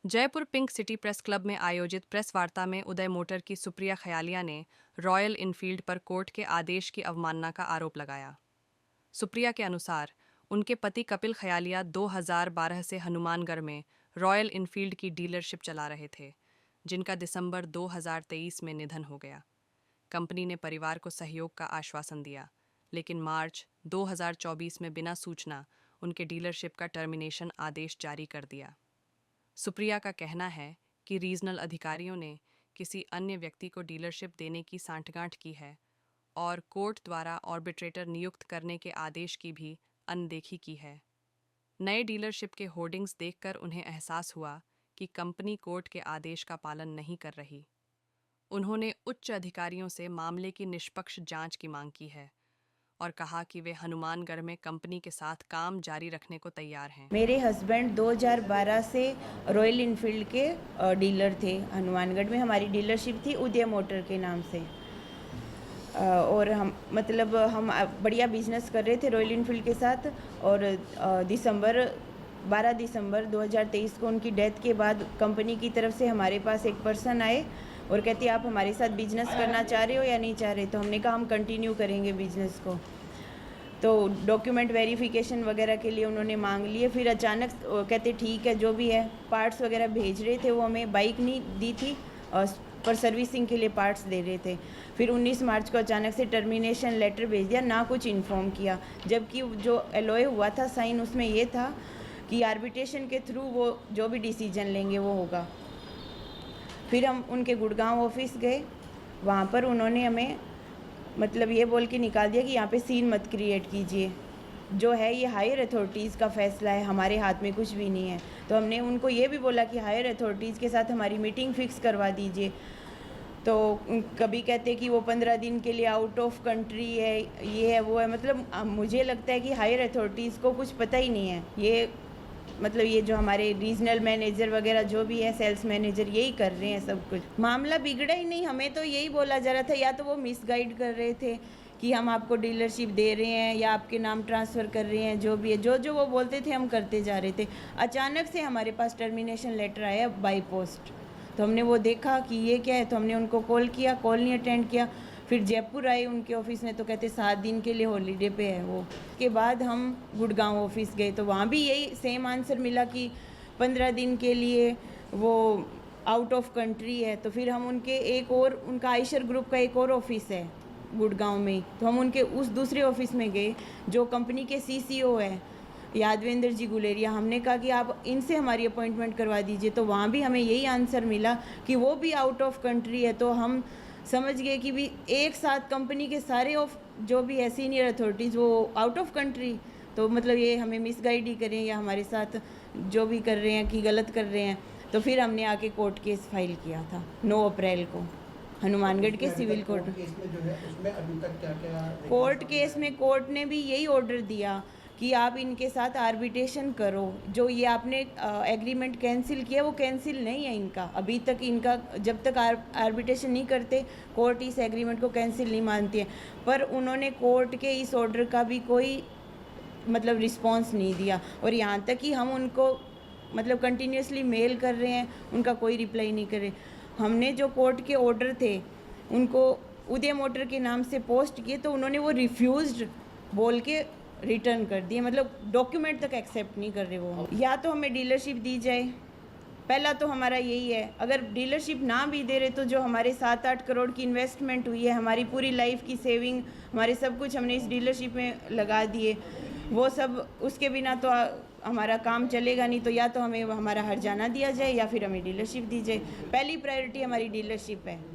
Jaipur pink city press club में आयोजित press वार्ता में उदय मोटर की सुप्रिया खयालिया ने रॉयल इनफील्ड पर कोर्ट के आदेश की अवमानना का आरोप लगाया। सुप्रिया के अनुसार उनके पति कपिल खयालिया 2012 से हनुमानगढ़ में रॉयल इनफील्ड की डीलरशिप चला रहे थे, जिनका दिसंबर 2023 में निधन हो गया। कंपनी ने परिवार को सहयोग का आश्वासन दिया, लेकिन मार्च 2024 में बिना सूचना उनके डीलरशिप का टर्मिनेशन आदेश जारी कर दिया। सुप्रिया का कहना है कि रीजनल अधिकारियों ने किसी अन्य व्यक्ति को डीलरशिप देने की सांठगांठ की है और कोर्ट द्वारा आर्बिट्रेटर नियुक्त करने के आदेश की भी अनदेखी की है। नए डीलरशिप के होर्डिंग्स देखकर उन्हें एहसास हुआ कि कंपनी कोर्ट के आदेश का पालन नहीं कर रही। उन्होंने उच्च अधिकारियों से मामले की निष्पक्ष जांच की मांग की है और कहा कि वे हनुमानगढ़ में कंपनी के साथ काम जारी रखने को तैयार हैं। मेरे हस्बैंड 2012 से रॉयल इनफील्ड के डीलर थे। हनुमानगढ़ में हमारी डीलरशिप थी उदय मोटर के नाम से, और हम बढ़िया बिजनेस कर रहे थे रॉयल इनफील्ड के साथ। और 12 दिसंबर 2023 को उनकी डेथ के बाद कंपनी की तरफ से हमारे पास एक पर्सन आए और कहते आप हमारे साथ बिजनेस करना चाह रहे हो या नहीं चाह रहे। तो हमने कहा हम कंटिन्यू करेंगे बिजनेस को। तो डॉक्यूमेंट वेरिफिकेशन वगैरह के लिए उन्होंने मांग लिए। फिर अचानक कहते ठीक है जो भी है, पार्ट्स वगैरह भेज रहे थे। वो हमें बाइक नहीं दी थी पर सर्विसिंग के लिए पार्ट्स दे रहे थे। फिर 19 मार्च को अचानक से टर्मिनेशन लेटर भेज दिया, ना कुछ इन्फॉर्म किया। जबकि जो एलओए हुआ था साइन, उसमें ये था कि आर्बिट्रेशन के थ्रू वो जो भी डिसीजन लेंगे वो होगा। फिर हम उनके गुड़गांव ऑफिस गए। वहाँ पर उन्होंने हमें ये बोल के निकाल दिया कि यहाँ पे सीन मत क्रिएट कीजिए, जो है ये हायर अथॉरिटीज़ का फैसला है, हमारे हाथ में कुछ भी नहीं है। तो हमने उनको ये भी बोला कि हायर अथॉरिटीज़ के साथ हमारी मीटिंग फ़िक्स करवा दीजिए। तो कभी कहते कि वो 15 दिन के लिए आउट ऑफ कंट्री है, ये है वो है। मुझे लगता है कि हायर अथॉरिटीज़ को कुछ पता ही नहीं है। ये जो हमारे रीजनल मैनेजर वगैरह जो भी है, सेल्स मैनेजर, यही कर रहे हैं सब कुछ। मामला बिगड़ा ही नहीं, हमें तो यही बोला जा रहा था, या तो वो मिसगाइड कर रहे थे कि हम आपको डीलरशिप दे रहे हैं या आपके नाम ट्रांसफ़र कर रहे हैं, जो भी है, जो वो बोलते थे हम करते जा रहे थे। अचानक से हमारे पास टर्मिनेशन लेटर आया बाई पोस्ट। तो हमने वो देखा कि ये क्या है, तो हमने उनको कॉल किया, कॉल नहीं अटेंड किया। फिर जयपुर आए उनके ऑफिस में, तो कहते 7 दिन के लिए हॉलीडे पे है वो। के बाद हम गुड़गांव ऑफिस गए, तो वहाँ भी यही सेम आंसर मिला कि 15 दिन के लिए वो आउट ऑफ कंट्री है। तो फिर हम उनका आयशर ग्रुप का एक और ऑफिस है गुड़गांव में, तो हम उनके उस दूसरे ऑफिस में गए जो कंपनी के सीसीओ है यादवेंद्र जी गुलेरिया। हमने कहा कि आप इनसे हमारी अपॉइंटमेंट करवा दीजिए। तो वहाँ भी हमें यही आंसर मिला कि वो भी आउट ऑफ कंट्री है। तो हम समझ गए कि भी एक साथ कंपनी के सारे जो भी है सीनियर अथॉरिटीज़ वो आउट ऑफ कंट्री। तो ये हमें मिसगाइड ही करें या हमारे साथ जो भी कर रहे हैं कि गलत कर रहे हैं। तो फिर हमने आके कोर्ट केस फाइल किया था 9 अप्रैल को हनुमानगढ़ के सिविल कोर्ट केस में। कोर्ट ने भी यही ऑर्डर दिया कि आप इनके साथ आर्बिट्रेशन करो। जो ये आपने एग्रीमेंट कैंसिल किया वो कैंसिल नहीं है इनका। अभी तक इनका जब तक आर्बिट्रेशन नहीं करते कोर्ट इस एग्रीमेंट को कैंसिल नहीं मानती है। पर उन्होंने कोर्ट के इस ऑर्डर का भी कोई रिस्पॉन्स नहीं दिया। और यहाँ तक कि हम उनको कंटिन्यूसली मेल कर रहे हैं, उनका कोई रिप्लाई नहीं कर रहे। हमने जो कोर्ट के ऑर्डर थे उनको उदय मोटर के नाम से पोस्ट किए, तो उन्होंने वो रिफ्यूज्ड बोल के रिटर्न कर दिए। डॉक्यूमेंट तक एक्सेप्ट नहीं कर रहे वो। या तो हमें डीलरशिप दी जाए, पहला तो हमारा यही है। अगर डीलरशिप ना भी दे रहे तो जो हमारे 7-8 करोड़ की इन्वेस्टमेंट हुई है, हमारी पूरी लाइफ की सेविंग, हमारे सब कुछ हमने इस डीलरशिप में लगा दिए, वो सब उसके बिना तो हमारा काम चलेगा नहीं। तो या तो हमें हमारा हर्जाना दिया जाए या फिर हमें डीलरशिप दी जाए। पहली प्रायोरिटी हमारी डीलरशिप है।